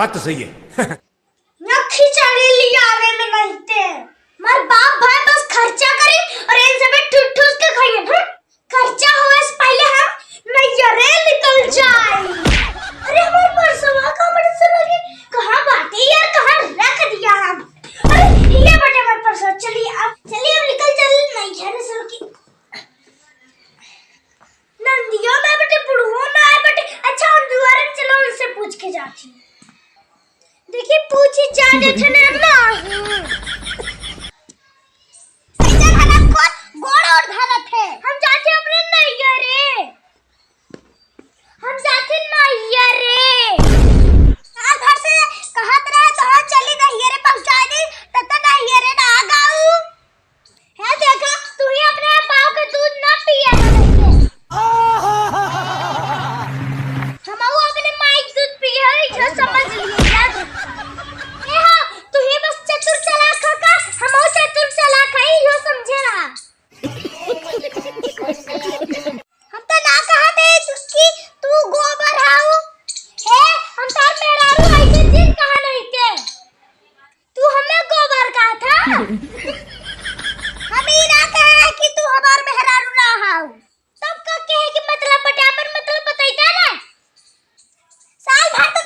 बात तो सही है। ना खिचड़ी लिया आवे में नहीं थे। मार बाप भाई बस खर्चा करी और इन सब ठूठ ठूस के खाइए। खर्चा होवे से पहले हम नैयरे निकल जाए। अरे हमारे परसवा का बड़े से लगे कहां बातें यार, कहां रख दिया हम। अरे ये बटे हमारे परसवा, चलिए अब निकल चल नैयरे से की नंदियों में बटे बुढ़ो ना है बटे। अच्छा हम दुआरे चलो उनसे पूछ के जाती हूँ। देखिए पूछी जा देते ना गोड़ और धरत है। हम जाते अपने नैयरे, हम जाते नैयरे। घर से कहत रहे तो हाँ चली नैयरे पहुंचा दी तब तक नैयरे ना आ गाऊ है। देखा तू ही अपने पाव के दूध ना पिया हम अपने माई के दूध पिया है जो समझ लिए याद। ए हां तू ही बस चतुर चालाक का हम चतुर चालाक है यो समझे ना। हम तो ना कहा दे उसकी तू गोबर हाउ है। हम तार मेहरारू ऐसे चीज कहा नहीं थे। तू हमें गोबर कहा था। हम ही ना कहे कि तू हमार मेहरारू ना हाउ। तब का कहे कि मतलब बटाबर मतलब बताइता ना। साल भर तो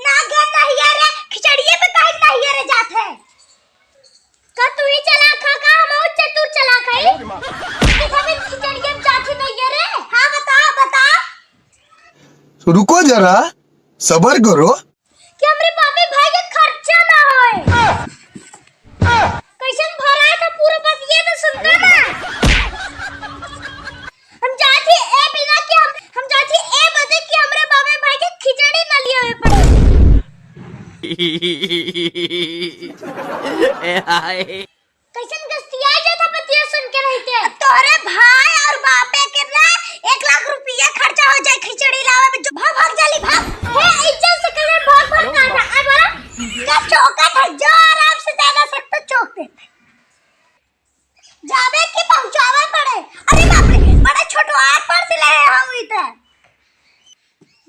ना घर नहीं यार खिचड़िए पे काहे नहीं यार जात है। का तू ही चला खा का हम चतुर चला खाई हमें खिचड़िए जाती नहीं यार। हां बता रुको जरा सबर करो कि हमरे बापे भाई के खर्चा ना होए। कैसन भरा था पूरा बस ये तो सुनता ना। हम जाती ए बिना कि हम जाती ए बदे कि हमरे बापे भाई के खिचड़ी ना लिए हुए पड़े। कैसन गस्तिया जाता पतिया सुन के रहते। तोरे भाई और बापे के ना 1 लाख रुपया खर्चा हो जाए खिचड़ी लावे में। जो भाग जाली भाग हे इज्जत से करे भाग ना आ बड़ा का चौका था जो आराम से ज्यादा से तो चौक दे जावे कि पहुंचावे पड़े। अरे बाप रे बड़ा छोटो हाथ पर से ले हम इधर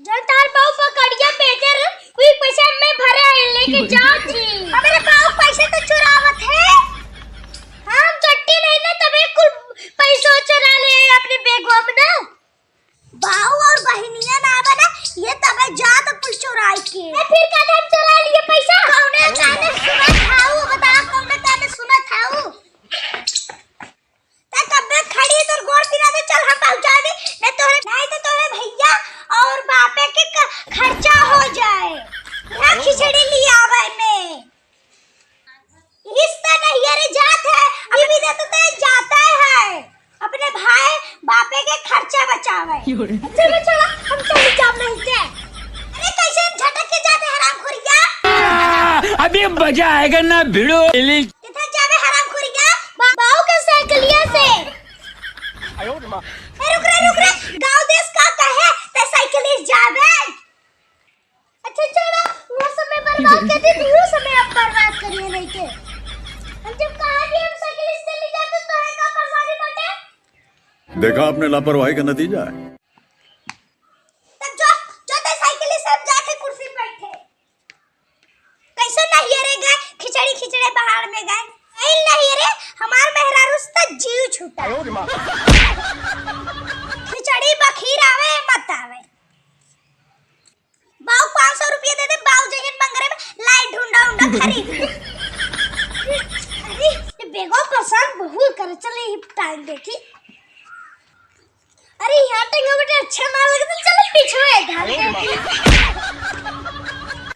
जब तार बाऊ पकड़िया बेटर कोई पैसा में भरे लेके जाओ थी। मेरे बाऊ पैसे तो चुरावत है। हम चट्टी नहीं ना तबे कुल पैसों चुरा ले अपने बेगवा में ना। बाऊ और बहनिया ना बना ये तबे जा तो कुछ चुराई के फिर का हम चुरा लिए पैसा। कौने काने सुना थाऊ बता कौने काने सुना थाऊ ता कबे खड़ी तो गोड़ पिरा दे। चल हम पहुंचा दे नहीं तो तोरे भैया और बापे के खर्चा हो जाए। ना खिचड़ी ले आवे में हिस्सा नहीं यार जात है। अभी भी तो जाता है अपने भाई बापे के खर्चा बचावे। चलो हम चल जाम नहीं थे। अरे कैसे झटक के जाते हरामखोरिया। अभी मजा आएगा ना भिड़ो किधर जावे हरामखोरिया। बाऊ के साइकिलिया से रुक रे गांव देश का कहे ते साइकिल जावे। अच्छा चलो वो समय बर्बाद कर दे वो समय अब बर्बाद करिए नहीं के। हम जब कहा कि हम साइकिल से ले जाते तो है का परवानी बटे। देखा आपने लापरवाही का नतीजा है। तब जो ते साइकिल से हम जाके कुर्सी पे बैठे कैसे नहीं रे गए खिचड़ी पहाड़ में गए नहीं रे हमार मेहरारू से जीव छूटा। खिचड़ी बखीर आवे मत आवे। बाऊ 500 रुपया दे दे बाऊ जहन मंगरे में लाइट ढूंढा खरीद। अरे ये बेगो पसंद बहुत करे चले ही टाइम देखी। अरे यहाँ टेंगा बेटा अच्छा ना लगे तो चलो पीछे धार।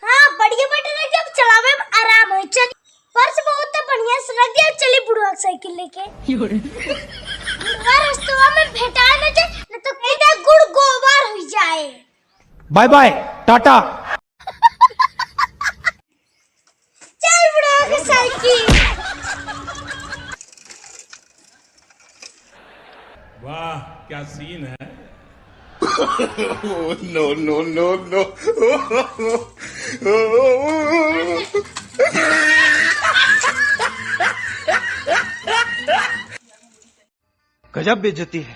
हाँ बढ़िया बेटा ना जब चलावे में आराम हो। चल पर्स बहुत तो बढ़िया से रख दिया। चली बुढ़वा साइकिल लेके रास्ता में भेटा न जाए न तो सीधा गुड़ गोबर हो जाए। Bye bye tata. चल बुढ़वा की साइकिल। वाह क्या सीन है। नो नो नो नो गजब बेइज्जती है।